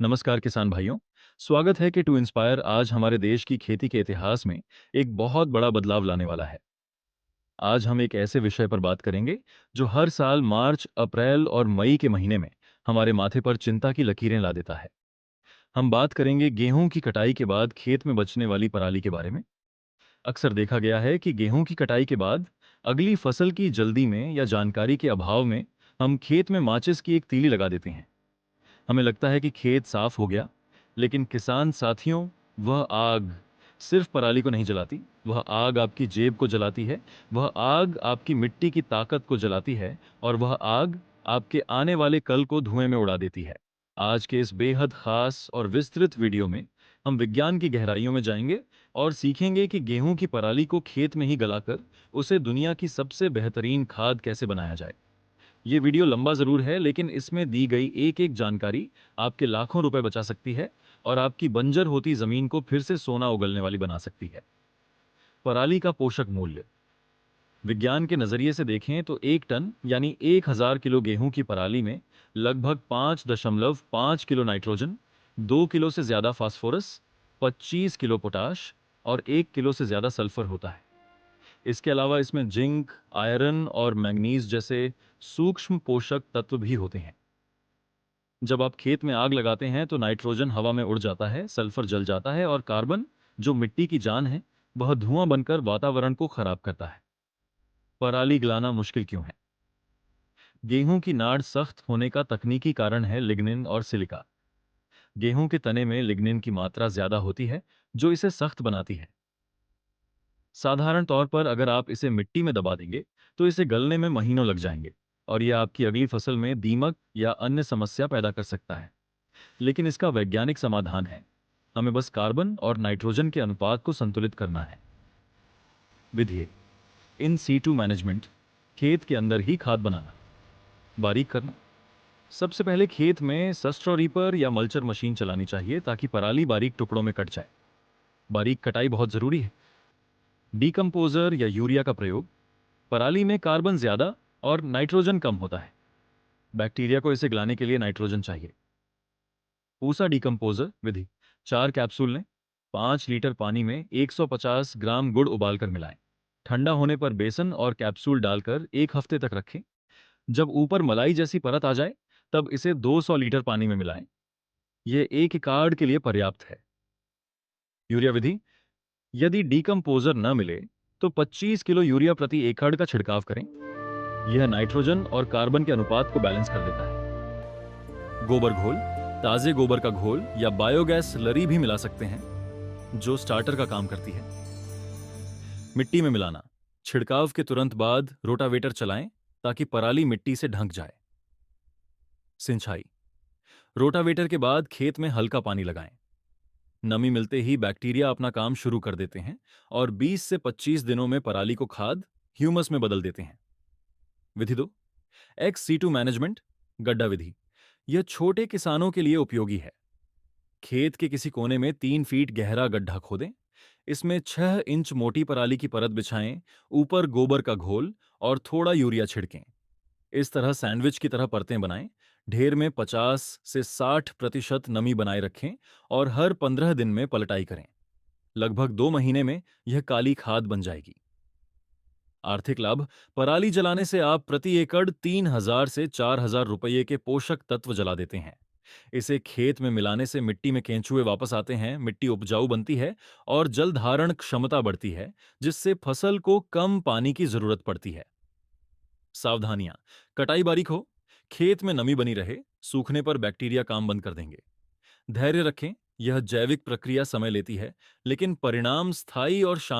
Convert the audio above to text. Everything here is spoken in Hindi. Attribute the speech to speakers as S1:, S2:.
S1: नमस्कार किसान भाइयों। स्वागत है कि टू इंस्पायर आज हमारे देश की खेती के इतिहास में एक बहुत बड़ा बदलाव लाने वाला है। आज हम एक ऐसे विषय पर बात करेंगे जो हर साल मार्च, अप्रैल और मई के महीने में हमारे माथे पर चिंता की लकीरें ला देता है। हम बात करेंगे गेहूं की कटाई के बाद खेत में बचने वाली पराली के बारे में। अक्सर देखा गया है कि गेहूं की कटाई के बाद अगली फसल की जल्दी में या जानकारी के अभाव में हम खेत में माचिस की एक तीली लगा देते हैं। हमें लगता है कि खेत साफ हो गया, लेकिन किसान साथियों, वह आग सिर्फ पराली को नहीं जलाती, वह आग आपकी जेब को जलाती है, वह आग आपकी मिट्टी की ताकत को जलाती है और वह आग आपके आने वाले कल को धुएं में उड़ा देती है। आज के इस बेहद खास और विस्तृत वीडियो में हम विज्ञान की गहराइयों में जाएंगे और सीखेंगे कि गेहूं की पराली को खेत में ही गलाकर उसे दुनिया की सबसे बेहतरीन खाद कैसे बनाया जाए। ये वीडियो लंबा जरूर है, लेकिन इसमें दी गई एक एक जानकारी आपके लाखों रुपए बचा सकती है और आपकी बंजर होती जमीन को फिर से सोना उगलने वाली बना सकती है। पराली का पोषक मूल्य। विज्ञान के नजरिए से देखें तो 1 टन यानी 1000 किलो गेहूं की पराली में लगभग 5.5 किलो नाइट्रोजन, 2 किलो से ज्यादा फास्फोरस, 25 किलो पोटाश और 1 किलो से ज्यादा सल्फर होता है। इसके अलावा इसमें जिंक, आयरन और मैंगनीज जैसे सूक्ष्म पोषक तत्व भी होते हैं। जब आप खेत में आग लगाते हैं तो नाइट्रोजन हवा में उड़ जाता है, सल्फर जल जाता है और कार्बन, जो मिट्टी की जान है, वह धुआं बनकर वातावरण को खराब करता है। पराली गलाना मुश्किल क्यों है? गेहूं की नाड़ सख्त होने का तकनीकी कारण है लिग्निन और सिलिका। गेहूं के तने में लिग्निन की मात्रा ज्यादा होती है, जो इसे सख्त बनाती है। साधारण तौर पर अगर आप इसे मिट्टी में दबा देंगे तो इसे गलने में महीनों लग जाएंगे और यह आपकी अगली फसल में दीमक या अन्य समस्या पैदा कर सकता है। लेकिन इसका वैज्ञानिक समाधान है। हमें बस कार्बन और नाइट्रोजन के अनुपात को संतुलित करना है। विधि: इन सीटू मैनेजमेंट, खेत के अंदर ही खाद बनाना। बारीक करना। सबसे पहले खेत में सस्ट्रॉ रीपर या मल्चर मशीन चलानी चाहिए ताकि पराली बारीक टुकड़ों में कट जाए। बारीक कटाई बहुत जरूरी है। डीकंपोजर या यूरिया का प्रयोग। पराली में कार्बन ज्यादा और नाइट्रोजन कम होता है। बैक्टीरिया को इसे गलाने के लिए नाइट्रोजन चाहिए। पूसा डिकम्पोजर विधि: 4 कैप्सूल लें, 5 लीटर पानी में 150 ग्राम गुड़ उबालकर मिलाएं। ठंडा होने पर बेसन और कैप्सूल डालकर 1 हफ्ते तक रखें। जब ऊपर मलाई जैसी परत आ जाए, तब इसे 200 लीटर पानी में मिलाएं। यह 1 एकड़ के लिए पर्याप्त है। यूरिया विधि: यदि डिकम्पोजर न मिले तो 25 किलो यूरिया प्रति एकड़ का छिड़काव करें। यह नाइट्रोजन और कार्बन के अनुपात को बैलेंस कर देता है। गोबर घोल, ताजे गोबर का घोल या बायोगैस स्लरी भी मिला सकते हैं, जो स्टार्टर का काम करती है। मिट्टी में मिलाना। छिड़काव के तुरंत बाद रोटावेटर चलाएं ताकि पराली मिट्टी से ढंक जाए। सिंचाई: रोटावेटर के बाद खेत में हल्का पानी लगाएं। नमी मिलते ही बैक्टीरिया अपना काम शुरू कर देते हैं और 20 से 25 दिनों में पराली को खाद, ह्यूमस में बदल देते हैं। विधि 2: एक्स सीटू मैनेजमेंट, गड्ढा विधि। यह छोटे किसानों के लिए उपयोगी है। खेत के किसी कोने में 3 फीट गहरा गड्ढा खोदें। इसमें 6 इंच मोटी पराली की परत बिछाएं, ऊपर गोबर का घोल और थोड़ा यूरिया छिड़कें। इस तरह सैंडविच की तरह परतें बनाएं। ढेर में 50 से 60% नमी बनाए रखें और हर 15 दिन में पलटाई करें। लगभग 2 महीने में यह काली खाद बन जाएगी। आर्थिक लाभ: पराली जलाने से आप प्रति एकड़ 3000 से 4000 रुपये के पोषक तत्व जला देते हैं। इसे खेत में मिलाने से मिट्टी में केंचुए वापस आते हैं, मिट्टी उपजाऊ बनती है और जल धारण क्षमता बढ़ती है, जिससे फसल को कम पानी की जरूरत पड़ती है। सावधानियां: कटाई बारीक हो, खेत में नमी बनी रहे, सूखने पर बैक्टीरिया काम बंद कर देंगे। धैर्य रखें, यह जैविक प्रक्रिया समय लेती है, लेकिन परिणाम स्थायी और शानदार